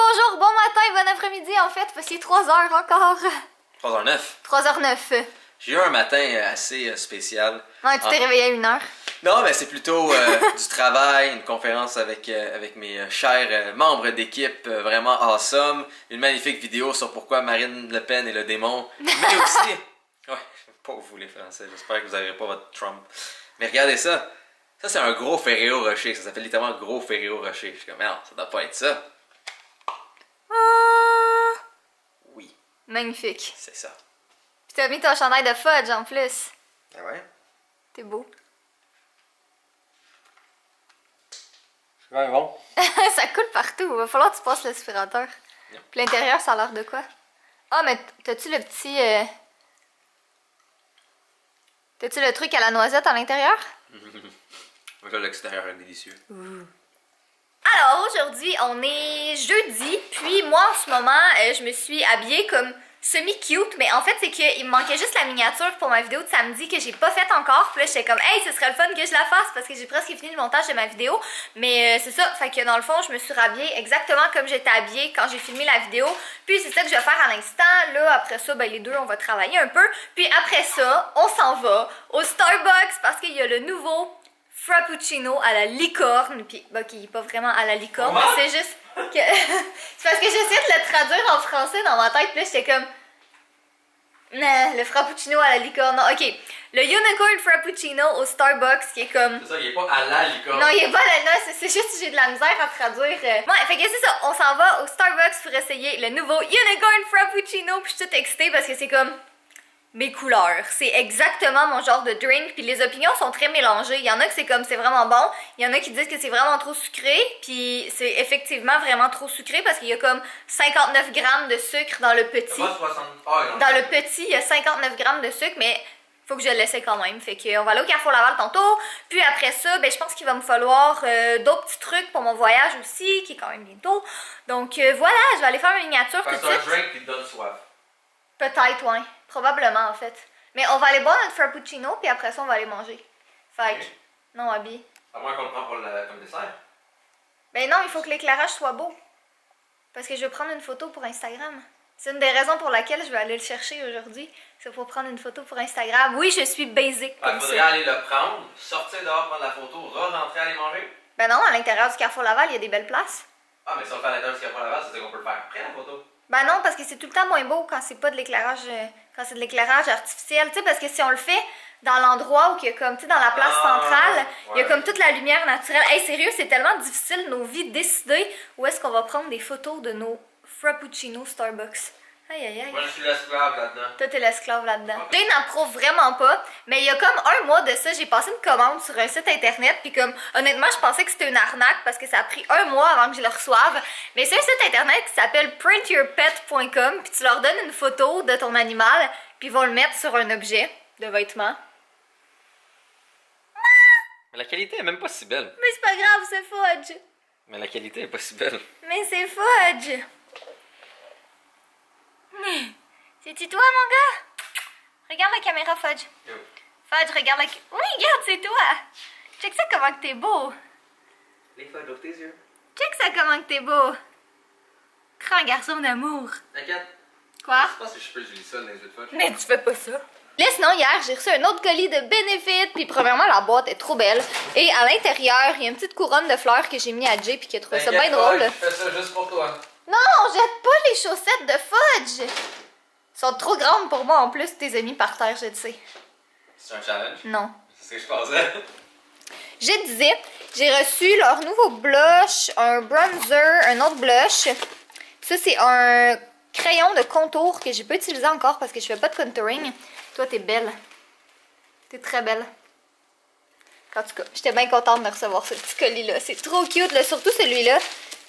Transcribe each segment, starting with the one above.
bonjour, bon matin, bon après-midi en fait, parce qu'il est 3h encore. 3h09. 3h09. J'ai eu un matin assez spécial. Ouais, tu t'es réveillé à 1h. Non, mais c'est plutôt du travail, une conférence avec mes chers membres d'équipe vraiment awesome. Une magnifique vidéo sur pourquoi Marine Le Pen est le démon. Mais aussi... Ouais, pas vous les Français, j'espère que vous n'aurez pas votre Trump. Mais regardez ça. Ça, c'est un gros Ferrero Rocher. Ça s'appelle littéralement gros Ferrero Rocher. Je suis comme, non, ça doit pas être ça. Oui. Magnifique. C'est ça. Puis t'as mis ton chandail de fudge en plus. Ah ouais? T'es beau. Ouais, bon. Ça coule partout. Va falloir que tu passes l'aspirateur. Puis l'intérieur, ça a l'air de quoi? Ah, mais t'as-tu le petit... T'as-tu le truc à la noisette à l'intérieur? Là, l'extérieur est délicieux. Alors, aujourd'hui, on est jeudi. Puis moi, en ce moment, je me suis habillée comme semi-cute. Mais en fait, c'est qu'il me manquait juste la miniature pour ma vidéo de samedi que j'ai pas faite encore. Puis là, j'étais comme, hey, ce serait le fun que je la fasse parce que j'ai presque fini le montage de ma vidéo. Mais c'est ça, fait que dans le fond, je me suis rhabillée exactement comme j'étais habillée quand j'ai filmé la vidéo. Puis c'est ça que je vais faire à l'instant. Là, après ça, ben les deux, on va travailler un peu. Puis après ça, on s'en va au Starbucks parce qu'il y a le nouveau Frappuccino à la licorne. Puis, bah, qui n'est pas vraiment à la licorne, mais c'est juste que... c'est parce que j'essayais de le traduire en français dans ma tête. Puis là, j'étais comme... Nah, le Frappuccino à la licorne. Non, ok. Le Unicorn Frappuccino au Starbucks qui est comme... C'est ça, il est pas à la licorne. Non, il est pas à la... Non, c'est juste que j'ai de la misère à traduire. Ouais, fait que c'est ça. On s'en va au Starbucks pour essayer le nouveau Unicorn Frappuccino. Puis je suis toute excitée parce que c'est comme... mes couleurs. C'est exactement mon genre de drink. Puis les opinions sont très mélangées. Il y en a que c'est comme c'est vraiment bon. Il y en a qui disent que c'est vraiment trop sucré. Puis c'est effectivement vraiment trop sucré parce qu'il y a comme 59 grammes de sucre dans le petit. Dans le petit, il y a 59 grammes de sucre, mais faut que je l'essaie quand même. Fait qu'on va aller au Carrefour Laval tantôt. Puis après ça, ben, je pense qu'il va me falloir d'autres petits trucs pour mon voyage aussi, qui est quand même bientôt. Donc voilà, je vais aller faire une miniature tout de suite. C'est un drink qui te donne soif. Peut-être, ouais. Probablement, en fait. Mais on va aller boire notre frappuccino, puis après ça, on va aller manger. Fait que... Non, Abby. À moins qu'on le prend pour comme dessert. Ben non, il faut que l'éclairage soit beau. Parce que je vais prendre une photo pour Instagram. C'est une des raisons pour laquelle je vais aller le chercher aujourd'hui. C'est pour prendre une photo pour Instagram. Oui, je suis basic comme ça. Faudrait aller le prendre, sortir dehors, prendre la photo, re-rentrer, aller manger. Ben non, à l'intérieur du Carrefour Laval, il y a des belles places. Ah, mais si on le fait à l'intérieur du Carrefour Laval, c'est qu'on peut le faire après la photo. Ben non, parce que c'est tout le temps moins beau quand c'est pas de l'éclairage... quand c'est de l'éclairage artificiel. Tu sais, parce que si on le fait dans l'endroit où il y a comme, tu sais, dans la place centrale, il y a comme toute la lumière naturelle. Hey, sérieux, c'est tellement difficile, nos vies, de décider où est-ce qu'on va prendre des photos de nos Frappuccino Starbucks. Aïe, aïe, aïe. Moi, je suis l'esclave là-dedans. Toi, t'es l'esclave là-dedans. Jay n'approuve vraiment pas, mais il y a comme un mois de ça, j'ai passé une commande sur un site internet, puis comme, honnêtement, je pensais que c'était une arnaque parce que ça a pris un mois avant que je le reçoive. Mais c'est un site internet qui s'appelle printyourpet.com, puis tu leur donnes une photo de ton animal, puis ils vont le mettre sur un objet de vêtement. Mais la qualité est même pas si belle. Mais c'est pas grave, c'est fudge. Mais la qualité est pas si belle. Mais c'est fudge. C'est-tu toi, mon gars? Regarde la caméra, Fudge. Yo. Fudge, regarde la... Oui, regarde, c'est toi. Check ça comment que t'es beau. Les Fudge, ouvre tes yeux. Check ça comment que t'es beau. Grand garçon d'amour. T'inquiète. Quoi? Je pense que je peux utiliser ça dans les yeux de Fudge. Mais tu fais pas ça. Là, sinon, hier, j'ai reçu un autre colis de Benefit. Puis, premièrement, la boîte est trop belle. Et à l'intérieur, il y a une petite couronne de fleurs que j'ai mis à Jay. Puis, qui a trouvé ça bien drôle. Je fais ça juste pour toi. Non, jette pas les chaussettes de Fudge. Elles sont trop grandes pour moi en plus. Tes amis par terre, je le sais. C'est un challenge? Non. C'est ce que je pensais. Je disais, j'ai reçu leur nouveau blush, un bronzer, un autre blush. Ça, c'est un crayon de contour que j'ai pas utilisé encore parce que je fais pas de contouring. Toi, t'es belle. T'es très belle. En tout cas, j'étais bien contente de recevoir ce petit colis-là. C'est trop cute, là. Surtout celui-là,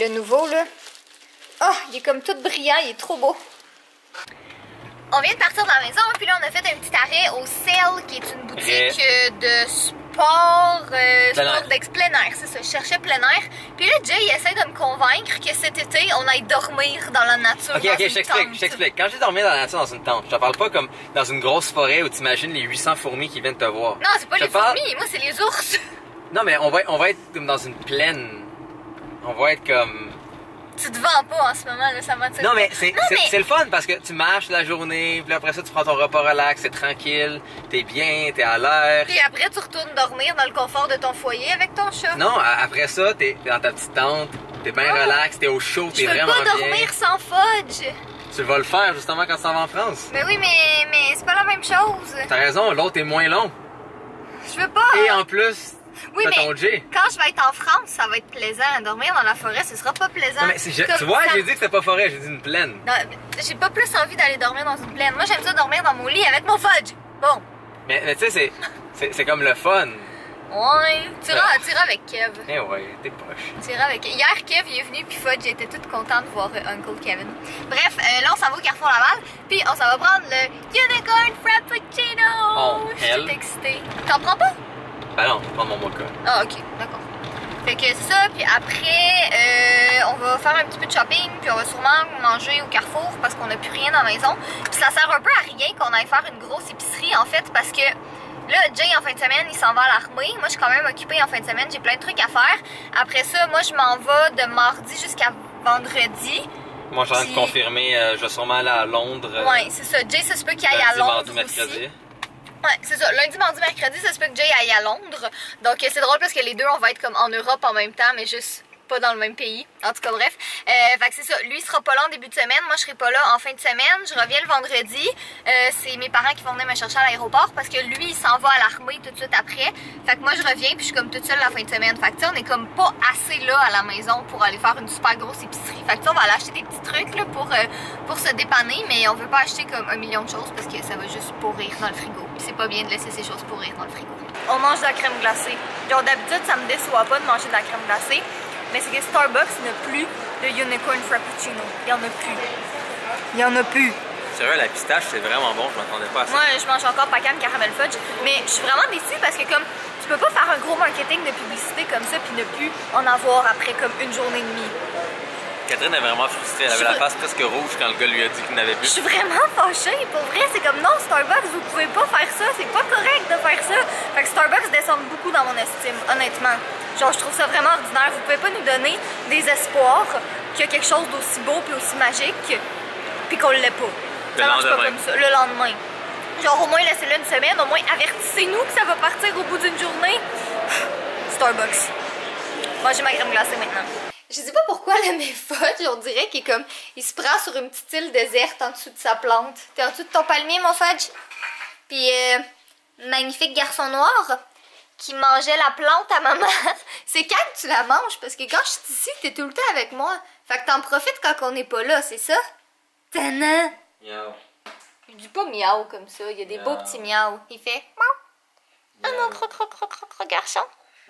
le nouveau, là. Oh, il est comme tout brillant, il est trop beau. On vient de partir de la maison, puis là, on a fait un petit arrêt au Sale, qui est une boutique de sport, plein air, c'est ça, je cherchais plein air. Puis là, Jay, il essaie de me convaincre que cet été, on aille dormir dans la nature. Ok, je t'explique. Quand j'ai dormi dans la nature dans une tente, je te parle pas comme dans une grosse forêt où tu imagines les 800 fourmis qui viennent te voir. Non, c'est pas les fourmis, moi, c'est les ours. Non, mais on va être comme dans une plaine. On va être comme... Tu te vends pas en ce moment, là, ça m'attire. Non, mais c'est mais- le fun parce que tu marches la journée, puis après ça, tu prends ton repas relax, c'est tranquille, t'es bien, t'es à l'air. Puis après, tu retournes dormir dans le confort de ton foyer avec ton chat. Non, après ça, t'es dans ta petite tente, t'es bien relax, t'es au chaud, t'es Je veux vraiment pas bien. dormir sans fudge. Tu vas le faire justement quand tu s'en vas en France. Mais oui, mais c'est pas la même chose. T'as raison, l'autre est moins long. Je veux pas. Et en plus, Oui, t'as mais ton J. quand je vais être en France, ça va être plaisant. Dormir dans la forêt, ce sera pas plaisant. Non, mais Comme tu vois, ça- j'ai dit que c'était pas forêt, j'ai dit une plaine. Non, j'ai pas plus envie d'aller dormir dans une plaine. Moi, j'aime ça dormir dans mon lit avec mon fudge. Bon. Mais tu sais, c'est comme le fun. Ouais. Tu iras avec Kev. Eh ouais, t'es poche. Tu iras avec... Hier, Kev il est venu, puis Fudge était toute contente de voir Uncle Kevin. Bref, là, on s'en va au Carrefour Laval, puis on s'en va prendre le Unicorn Frappuccino. Oh, je suis hell. toute excitée. T'en prends pas? Ben non, je prends mon mocha. Ah, ok, d'accord. Fait que c'est ça, puis après, on va faire un petit peu de shopping, puis on va sûrement manger au Carrefour parce qu'on n'a plus rien dans la maison. Puis ça sert un peu à rien qu'on aille faire une grosse épicerie, en fait, parce que là, Jay, en fin de semaine, il s'en va à l'armée. Moi, je suis quand même occupée en fin de semaine, j'ai plein de trucs à faire. Après ça, moi, je m'en vais de mardi jusqu'à vendredi. Moi, j'ai envie de Puis- confirmer, je vais sûrement aller à Londres. Ouais, c'est ça. Jay, ça se peut qu'il aille à lundi, Londres mardi, aussi. mercredi. Ouais, c'est ça. Lundi, mardi, mercredi, ça se peut que Jay aille à Londres. Donc, c'est drôle parce que les deux, on va être comme en Europe en même temps, mais juste pas dans le même pays. En tout cas, bref. Fait que c'est ça. Lui, il sera pas là en début de semaine. Moi, je serai pas là en fin de semaine. Je reviens le vendredi. C'est mes parents qui vont venir me chercher à l'aéroport parce que lui, il s'en va à l'armée tout de suite après. Fait que moi, je reviens puis je suis comme toute seule la fin de semaine. Fait que tu sais, on est comme pas assez là à la maison pour aller faire une super grosse épicerie. Fait que tu sais, on va aller acheter des petits trucs là, pour se dépanner, mais on veut pas acheter comme 1 million de choses parce que ça va juste pourrir dans le frigo. Puis c'est pas bien de laisser ces choses pourrir dans le frigo. On mange de la crème glacée. Genre d'habitude, ça me déçoit pas de manger de la crème glacée. Mais c'est que Starbucks n'a plus de Unicorn Frappuccino. Il y en a plus. Il y en a plus. Sérieux, la pistache, c'est vraiment bon, je m'attendais pas à ça. Moi, je mange encore Pacan Caramel Fudge. Mais je suis vraiment déçue parce que comme tu peux pas faire un gros marketing de publicité comme ça puis ne plus en avoir après comme une journée et demie. Catherine est vraiment frustrée, elle avait la face presque rouge quand le gars lui a dit qu'il n'avait Je plus. suis vraiment fâchée. Pour vrai, c'est comme non, Starbucks, vous pouvez pas faire ça. C'est pas correct de faire ça. Fait que Starbucks descend beaucoup dans mon estime, honnêtement. Genre, je trouve ça vraiment ordinaire. Vous pouvez pas nous donner des espoirs qu'il y a quelque chose d'aussi beau puis aussi magique puis qu'on l'ait pas. Ça marche pas lendemain. comme ça. Le lendemain. Genre, au moins, laissez-le une semaine. Au moins, avertissez-nous que ça va partir au bout d'une journée. Starbucks. Moi, j'ai ma crème glacée maintenant. Je sais pas pourquoi le Fudge, on dirait qu'il est comme. Il se prend sur une petite île déserte en dessous de sa plante. T'es en dessous de ton palmier, mon Fudge? Puis, magnifique garçon noir qui mangeait la plante à maman. C'est quand que tu la manges? Parce que quand je suis ici, t'es tout le temps avec moi. Fait que t'en profites quand on n'est pas là, c'est ça? Tana! Miaou. Il dit pas miaou comme ça, il y a des beaux petits miaou. Il fait miaou. Ah non, croc, croc, croc, croc, croc, garçon.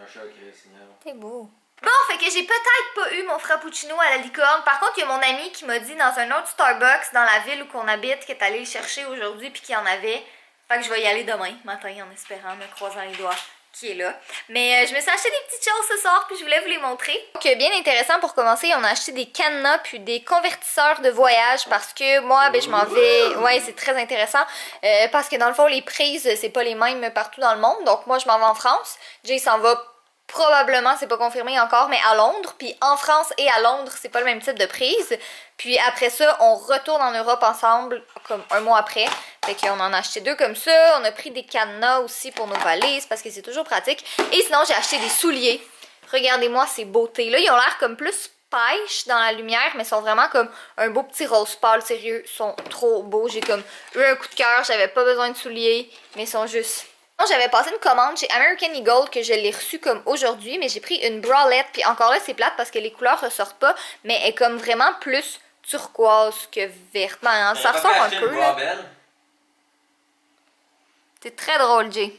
Un chat qui reste miaou. T'es beau. Bon, fait que j'ai peut-être pas eu mon frappuccino à la licorne. Par contre, il y a mon ami qui m'a dit dans un autre Starbucks dans la ville où qu'on habite qui est allé le chercher aujourd'hui puis qui en avait. Fait que je vais y aller demain matin en espérant, me croisant les doigts, qui est là. Mais je me suis acheté des petites choses ce soir puis je voulais vous les montrer. Donc, bien intéressant pour commencer, on a acheté des cadenas puis des convertisseurs de voyage parce que moi, ben je m'en vais. Ouais, c'est très intéressant parce que dans le fond, les prises, c'est pas les mêmes partout dans le monde. Donc, moi, je m'en vais en France. Jay s'en va. Probablement, c'est pas confirmé encore, mais à Londres. Puis en France et à Londres, c'est pas le même type de prise. Puis après ça, on retourne en Europe ensemble, comme un mois après. Fait qu'on en a acheté 2 comme ça. On a pris des cadenas aussi pour nos valises parce que c'est toujours pratique. Et sinon, j'ai acheté des souliers. Regardez-moi ces beautés. Là, ils ont l'air comme plus pêche dans la lumière, mais sont vraiment comme un beau petit rose pâle. Sérieux, ils sont trop beaux. J'ai comme eu un coup de cœur. J'avais pas besoin de souliers, mais ils sont juste... J'avais passé une commande chez American Eagle que je l'ai reçue comme aujourd'hui, mais j'ai pris une bralette, puis encore là c'est plate parce que les couleurs ressortent pas, mais elle est comme vraiment plus turquoise que verte. Ben, ça ressort un peu là. C'est très drôle, Jay.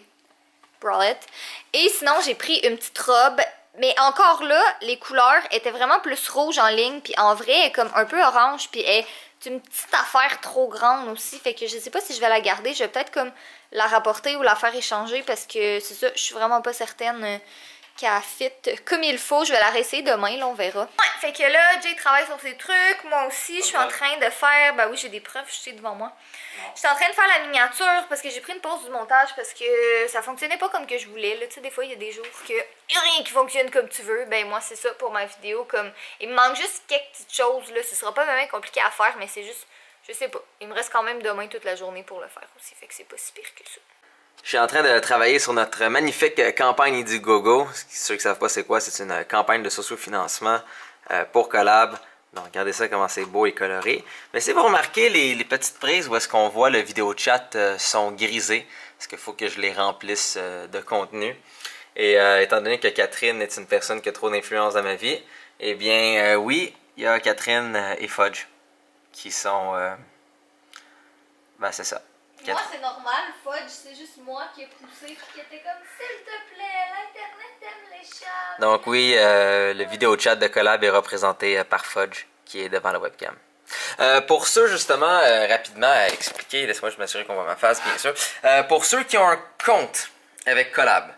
Bralette. Et sinon j'ai pris une petite robe, mais encore là, les couleurs étaient vraiment plus rouges en ligne, puis en vrai elle est comme un peu orange, puis elle est une petite affaire trop grande aussi, fait que je sais pas si je vais la garder, je vais peut-être comme la rapporter ou la faire échanger parce que c'est ça, je suis vraiment pas certaine qu'elle fit comme il faut. Je vais la réessayer demain, là, on verra. Ouais, fait que là, Jay travaille sur ses trucs. Moi aussi, je suis en train de faire... Ben oui, j'ai des preuves jetées devant moi. Je suis en train de faire la miniature parce que j'ai pris une pause du montage parce que ça fonctionnait pas comme que je voulais. Là, tu sais, des fois, il y a des jours que y a rien qui fonctionne comme tu veux. Ben moi, c'est ça pour ma vidéo. Comme il me manque juste quelques petites choses, là. Ce sera pas vraiment compliqué à faire, mais c'est juste... Je sais pas. Il me reste quand même demain toute la journée pour le faire aussi. Fait que c'est pas si pire que ça. Je suis en train de travailler sur notre magnifique campagne Indiegogo. Ceux qui ne savent pas c'est quoi, c'est une campagne de sociofinancement pour Collab. Donc regardez ça comment c'est beau et coloré. Mais si vous remarquez les petites prises où est-ce qu'on voit le vidéo chat sont grisées, parce qu'il faut que je les remplisse de contenu. Et étant donné que Catherine est une personne qui a trop d'influence dans ma vie, eh bien oui, il y a Catherine et Fudge qui sont... ben c'est ça. Moi, c'est normal, Fudge, c'est juste moi qui ai poussé qui était comme « S'il te plaît, l'Internet aime les chats! » Donc oui, le vidéo chat de Collab est représenté par Fudge, qui est devant la webcam. Pour ceux, justement, rapidement à expliquer, laisse-moi je m'assurer qu'on voit ma face, bien sûr. Pour ceux qui ont un compte avec Collab,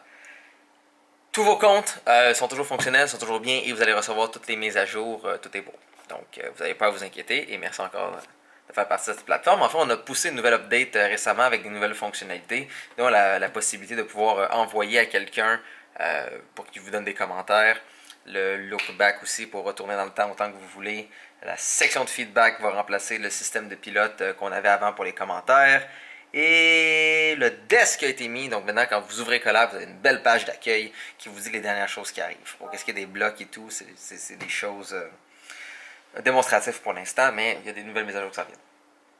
tous vos comptes sont toujours fonctionnels, sont toujours bien, et vous allez recevoir toutes les mises à jour, tout est beau. Donc, vous n'avez pas à vous inquiéter, et merci encore de faire partie de cette plateforme. Enfin, on a poussé une nouvelle update récemment avec des nouvelles fonctionnalités, dont la possibilité de pouvoir envoyer à quelqu'un pour qu'il vous donne des commentaires, le look back aussi pour retourner dans le temps autant que vous voulez. La section de feedback va remplacer le système de pilote qu'on avait avant pour les commentaires. Et le desk a été mis, donc maintenant quand vous ouvrez Collab, vous avez une belle page d'accueil qui vous dit les dernières choses qui arrivent. Pour qu'est-ce qu'il y a des blocs et tout, c'est des choses démonstratives pour l'instant, mais il y a des nouvelles mises à jour qui s'en viennent.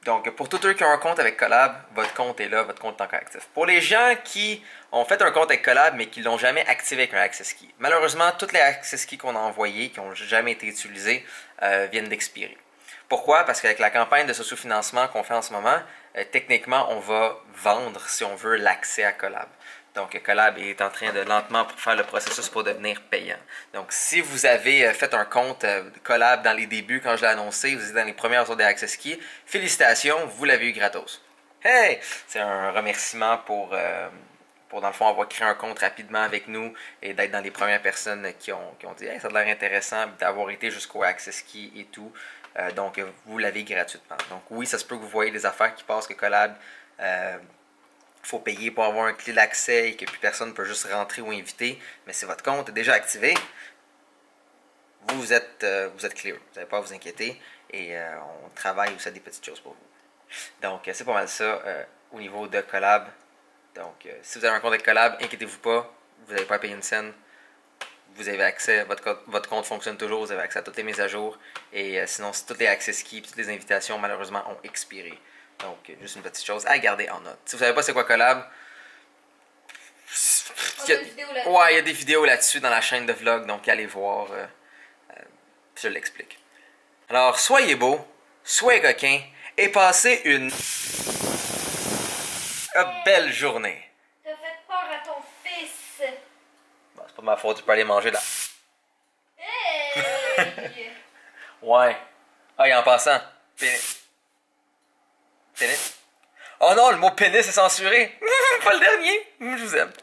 Donc, pour tous ceux qui ont un compte avec Collab, votre compte est là, votre compte est encore actif. Pour les gens qui ont fait un compte avec Collab, mais qui ne l'ont jamais activé avec un Access Key, malheureusement, toutes les Access Keys qu'on a envoyés, qui n'ont jamais été utilisés, viennent d'expirer. Pourquoi? Parce qu'avec la campagne de sociofinancement qu'on fait en ce moment, techniquement, on va vendre, si on veut, l'accès à Collab. Donc, Collab est en train de lentement faire le processus pour devenir payant. Donc, si vous avez fait un compte Collab dans les débuts, quand je l'ai annoncé, vous êtes dans les premières heures des Access Keys, félicitations, vous l'avez eu gratos. Hey! C'est un remerciement pour dans le fond, avoir créé un compte rapidement avec nous et d'être dans les premières personnes qui ont dit hey, ça a l'air intéressant, d'avoir été jusqu'au Access Key et tout. Donc, vous l'avez gratuitement. Donc, oui, ça se peut que vous voyez des affaires qui passent que Collab... faut payer pour avoir un clé d'accès et que plus personne ne peut juste rentrer ou inviter, mais si votre compte est déjà activé, vous êtes clear. Vous n'avez pas à vous inquiéter et on travaille aussi à des petites choses pour vous. Donc, c'est pas mal ça au niveau de Collab. Donc, si vous avez un compte avec Collab, inquiétez-vous pas, vous n'avez pas à payer une scène. Vous avez accès, votre compte fonctionne toujours, vous avez accès à toutes les mises à jour. Et sinon, toutes les access keys, toutes les invitations, malheureusement, ont expiré. Donc, juste une petite chose à garder en note. Si vous ne savez pas c'est quoi Collab, il y a des vidéos là-dessus dans la chaîne de vlog, donc allez voir, je l'explique. Alors, soyez beau, soyez coquin et passez une belle journée. T'as fait peur à ton fils. Bon, c'est pas ma faute, je peux aller manger là. Hey! Ouais. Ah, et en passant, pénis. Pénis. Oh non, le mot pénis est censuré. Pas le dernier. Je vous aime.